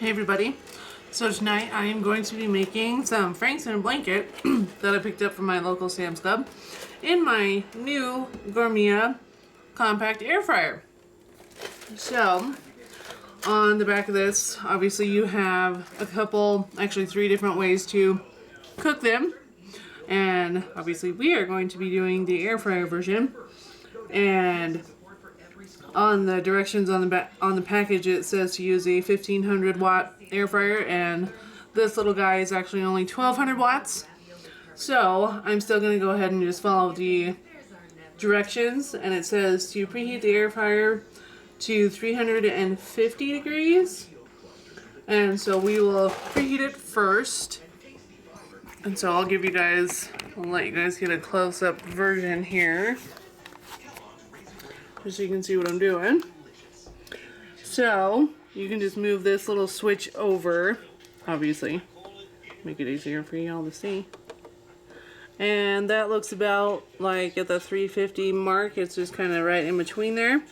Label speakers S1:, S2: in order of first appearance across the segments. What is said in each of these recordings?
S1: Hey everybody, so tonight I am going to be making some franks in a blanket that I picked up from my local Sam's Club in my new Gourmia compact air fryer. So on the back of this, obviously you have a couple, actually 3 different ways to cook them, and obviously we are going to be doing the air fryer version. And on the directions on the back on the package, it says to use a 1500 watt air fryer, and this little guy is actually only 1200 watts. So I'm still going to go ahead and just follow the directions, and it says to preheat the air fryer to 350 degrees. And so we will preheat it first. And so I'll let you guys get a close-up version here, just so you can see what I'm doing. So you can just move this little switch over, obviously, make it easier for y'all to see. And that looks about like at the 350 mark. It's just kind of right in between there.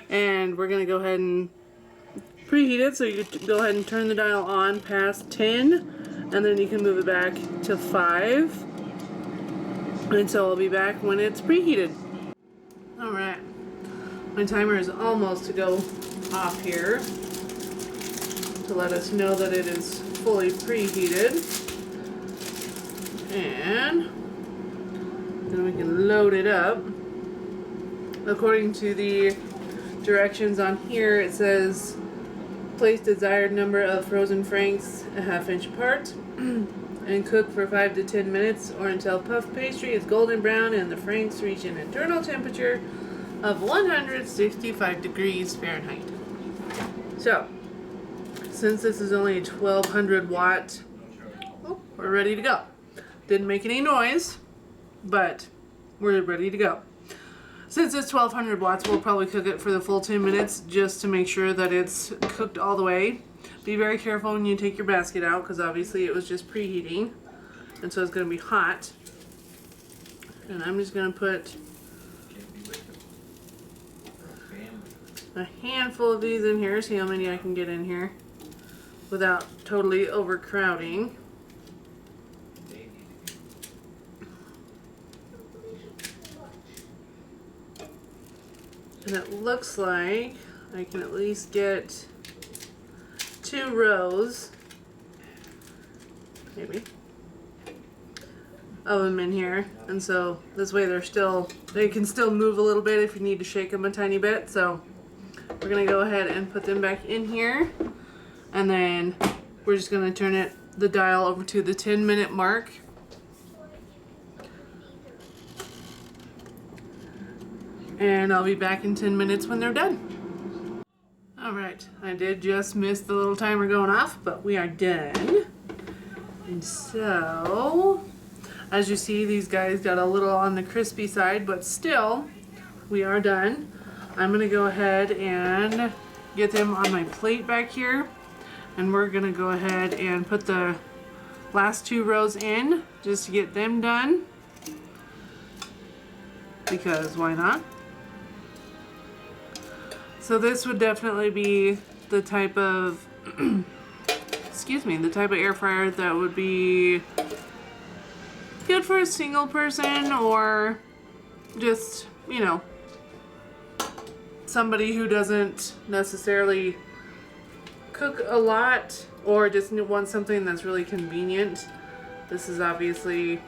S1: And we're gonna go ahead and preheat it, so you can go ahead and turn the dial on past 10, and then you can move it back to 5. And so I'll be back when it's preheated. Alright, my timer is almost to go off here to let us know that it is fully preheated. And then we can load it up. According to the directions on here, it says place desired number of frozen franks a ½ inch apart and cook for 5 to 10 minutes or until puff pastry is golden brown and the franks reach an internal temperature of 165 degrees Fahrenheit. So, since this is only a 1200 watt, we're ready to go. Didn't make any noise, but we're ready to go. Since it's 1200 watts, we'll probably cook it for the full 10 minutes just to make sure that it's cooked all the way. Be very careful when you take your basket out, because obviously it was just preheating, and so it's going to be hot. And I'm just going to put a handful of these in here, see how many I can get in here without totally overcrowding. And it looks like I can at least get 2 rows, maybe, of them in here. And so this way they can still move a little bit if you need to shake them a tiny bit. So we're gonna go ahead and put them back in here, and then we're just gonna turn the dial over to the 10-minute mark. And I'll be back in 10 minutes when they're done. Alright, I did just miss the little timer going off, but we are done. And so, as you see, these guys got a little on the crispy side, but still, we are done. I'm going to go ahead and get them on my plate back here, and we're going to go ahead and put the last 2 rows in just to get them done, because why not? So this would definitely be the type of the type of air fryer that would be good for a single person, or just, you know, somebody who doesn't necessarily cook a lot or just wants something that's really convenient. This is obviously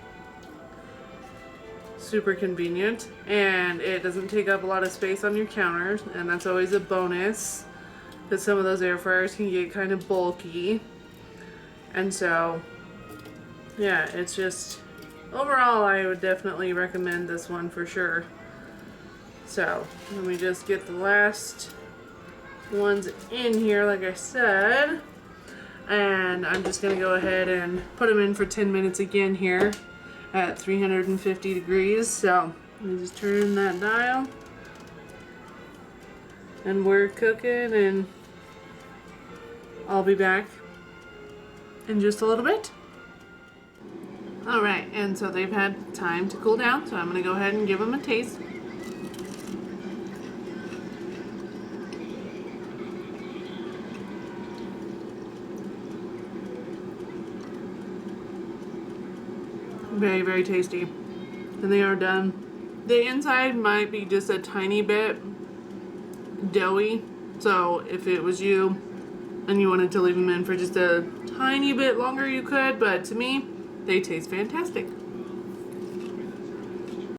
S1: super convenient, and it doesn't take up a lot of space on your counter, and that's always a bonus, because some of those air fryers can get kind of bulky. And so yeah, it's just, overall I would definitely recommend this one for sure. So let me just get the last ones in here, like I said, and I'm just gonna go ahead and put them in for 10 minutes again here at 350 degrees. So let me just turn that dial, and we're cooking, and I'll be back in just a little bit. Alright, and so they've had time to cool down, so I'm going to go ahead and give them a taste. Very, very tasty. And they are done. The inside might be just a tiny bit doughy. So if it was you and you wanted to leave them in for just a tiny bit longer, you could. But to me, they taste fantastic.